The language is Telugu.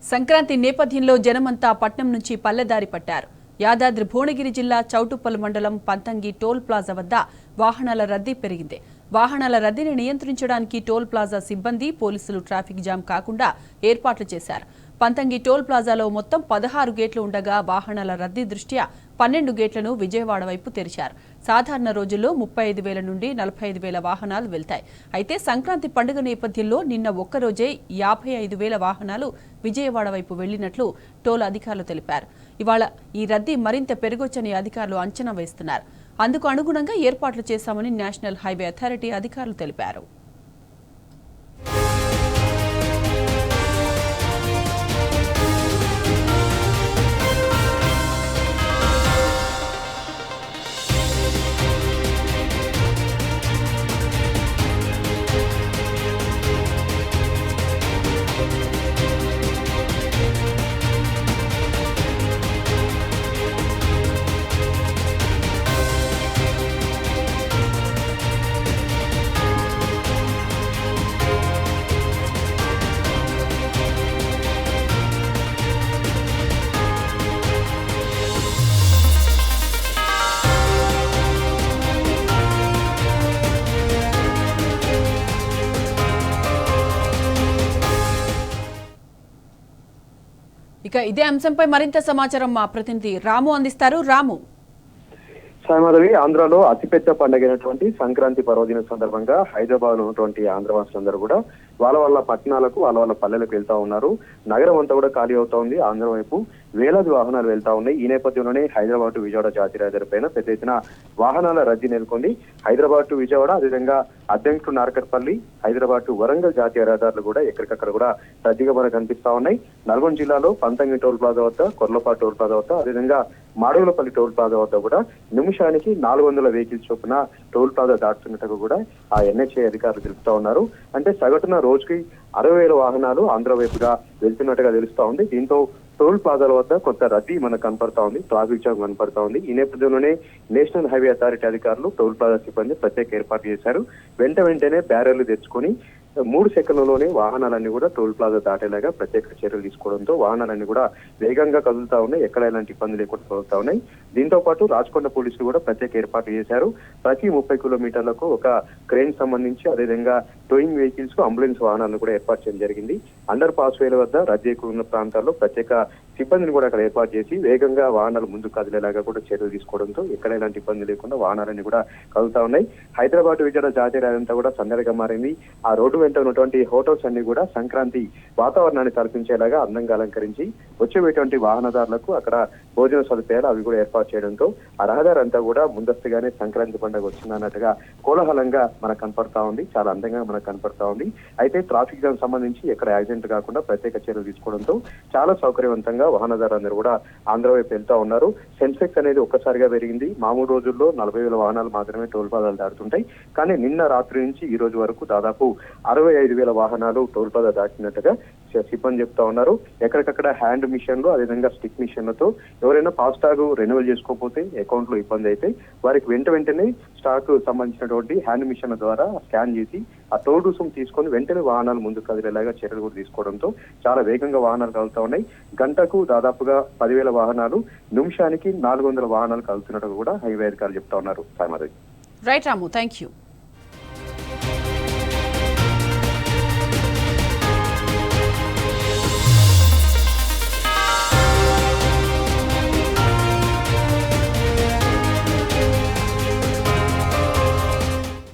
సంక్రాంతి నేపథ్యంలో జనమంతా పట్నం నుంచి పల్లెదారి పట్టారు. యాదాద్రి భువనగిరి జిల్లా చౌటుప్పల్ మండలం పంతంగి టోల్ ప్లాజా వద్ద వాహనాల రద్దీ పెరిగింది. వాహనాల రద్దీని నియంత్రించడానికి టోల్ ప్లాజా సిబ్బంది, పోలీసులు ట్రాఫిక్ జామ్ కాకుండా ఏర్పాట్లు చేశారు. పంతంగి టోల్ ప్లాజాలో మొత్తం 16 గేట్లు ఉండగా వాహనాల రద్దీ దృష్ట్యా 12 గేట్లను విజయవాడ వైపు తెరిచారు. సాధారణ రోజుల్లో 35,000 నుండి 45,000 వాహనాలు వెళ్తాయి. అయితే సంక్రాంతి పండుగ నేపథ్యంలో నిన్న ఒక్కరోజే 55,000 వాహనాలు విజయవాడ వైపు వెళ్లినట్లు టోల్ అధికారులు తెలిపారు. ఇవాళ ఈ రద్దీ మరింత పెరగొచ్చని అధికారులు అంచనా వేస్తున్నారు. అందుకు అనుగుణంగా ఏర్పాట్లు చేశామని నేషనల్ హైవే అథారిటీ అధికారులు తెలిపారు. ఇక ఇదే అంశంపై మరింత సమాచారం మా ప్రతినిధి రాము అందిస్తారు. రాము. సాయమాధవి, ఆంధ్రాలో అతిపెద్ద పండుగైనటువంటి సంక్రాంతి పర్వదినం సందర్భంగా హైదరాబాద్ లో ఉన్నటువంటి ఆంధ్రవాసులందరూ కూడా వాళ్ళ పట్టణాలకు వాళ్ళ పల్లెలకు వెళ్తా ఉన్నారు. నగరం అంతా కూడా ఖాళీ అవుతా ఉంది. ఆంధ్ర వైపు వేలాది వాహనాలు వెళ్తా ఉన్నాయి. ఈ నేపథ్యంలోనే హైదరాబాద్ టు విజయవాడ జాతీయ రహదారి పైన పెద్ద ఎత్తున వాహనాల రద్దీ నెలకొంది. హైదరాబాద్ టు విజయవాడ, అదేవిధంగా అద్దెంకి టు నార్కట్పల్లి, హైదరాబాద్ టు వరంగల్ జాతీయ రహదారులు కూడా ఎక్కడికక్కడ కూడా రద్దీగా మనకు కనిపిస్తా ఉన్నాయి. నల్గొండ జిల్లాలో పంతంగి టోల్ ప్లాజా వద్ద, కొర్లపాటు టోల్ ప్లాజా వద్ద, అదేవిధంగా మాడుగులపల్లి టోల్ ప్లాజా వద్ద కూడా నిమిషానికి 400 వెహికల్స్ చొప్పున టోల్ ప్లాజా దాటుతున్నట్టుగా కూడా ఆ ఎన్హెచ్ఏ అధికారులు తెలుపుతా ఉన్నారు. అంటే సగటున రోజుకి 60,000 వాహనాలు ఆంధ్ర వైపుగా వెళ్తున్నట్టుగా తెలుస్తా ఉంది. దీంతో టోల్ ప్లాజాల వద్ద కొంత రద్దీ మనకు కనపడతా ఉంది, ట్రాఫిక్ జామ్ కనపడతా ఉంది. ఈ నేపథ్యంలోనే నేషనల్ హైవే అథారిటీ అధికారులు టోల్ ప్లాజా సిబ్బంది ప్రత్యేక ఏర్పాటు చేశారు. వెంటనే బ్యారెళ్లు తెచ్చుకొని 3 సెకండ్లలోనే వాహనాలన్నీ కూడా టోల్ ప్లాజా దాటేలాగా ప్రత్యేక చర్యలు తీసుకోవడంతో వాహనాలన్నీ కూడా వేగంగా కదులుతా ఉన్నాయి. ఎక్కడ ఎలాంటి ఇబ్బంది లేకుండా కదులుతా ఉన్నాయి. దీంతో పాటు రాచకొండ పోలీసులు కూడా ప్రత్యేక ఏర్పాట్లు చేశారు. ప్రతి 30 కిలోమీటర్లకు ఒక క్రేన్ సంబంధించి, అదేవిధంగా టోయింగ్ వెహికల్స్ కు అంబులెన్స్ వాహనాలను కూడా ఏర్పాటు చేయడం జరిగింది. అండర్ పాస్ వేల వద్ద రద్దీ ఎక్కువ ఉన్న ప్రాంతాల్లో ప్రత్యేక సిబ్బందిని కూడా అక్కడ ఏర్పాటు చేసి వేగంగా వాహనాలు ముందుకు కదిలేలాగా కూడా చర్యలు తీసుకోవడంతో ఎక్కడ ఎలాంటి ఇబ్బంది లేకుండా వాహనాలన్నీ కూడా కదులుతా ఉన్నాయి. హైదరాబాద్ విజయవాడ జాతీయ రహదారి కూడా సందడిగా మారింది. ఆ రోడ్డు వెంట ఉన్నటువంటి హోటల్స్ అన్ని కూడా సంక్రాంతి వాతావరణాన్ని కల్పించేలాగా అందంగా అలంకరించి వచ్చేటువంటి వాహనదారులకు అక్కడ భోజన సదుపాయాలు అవి కూడా ఏర్పాటు చేయడంతో ఆ రహదారి అంతా కూడా ముందస్తుగానే సంక్రాంతి పండుగ వచ్చిందన్నట్టుగా కోలాహలంగా మనకు కనపడతా ఉంది. చాలా అందంగా మనకు కనపడతా ఉంది. అయితే ట్రాఫిక్ జామ్ సంబంధించి ఎక్కడ యాక్సిడెంట్ కాకుండా ప్రత్యేక చర్యలు తీసుకోవడంతో చాలా సౌకర్యవంతంగా వాహనదారులందరూ కూడా ఆంధ్ర వైపు వెళ్తా ఉన్నారు. సెన్సెక్స్ అనేది ఒక్కసారిగా పెరిగింది. మామూలు రోజుల్లో 40,000 వాహనాలు మాత్రమే టోల్ ప్లాజాలు దాటుతుంటాయి. కానీ నిన్న రాత్రి నుంచి ఈ రోజు వరకు దాదాపు 65,000 వాహనాలు టోల్ ప్లాజా దాటినట్టుగా సిబ్బంది చెప్తా ఉన్నారు. ఎక్కడికక్కడ హ్యాండ్ మిషన్లు, అదేవిధంగా స్టిక్ మిషన్లతో ఎవరైనా ఫాస్టాగ్ రెన్యువల్ చేసుకోకపోతే అకౌంట్ లో ఇబ్బంది అయితే వారికి వెంటనే స్టాక్ సంబంధించినటువంటి హ్యాండ్ మిషన్ల ద్వారా స్కాన్ చేసి ఆ టోల్ రుసుము తీసుకొని వెంటనే వాహనాలు ముందుకు కదిలేలాగా చర్యలు కూడా తీసుకోవడంతో చాలా వేగంగా వాహనాలు కలుగుతా ఉన్నాయి. గంటకు దాదాపుగా 10,000 వాహనాలు, నిమిషానికి 400 వాహనాలు కలుగుతున్నట్టు కూడా హైవే అధికారులు చెప్తా ఉన్నారు. Right Ramu, thank you.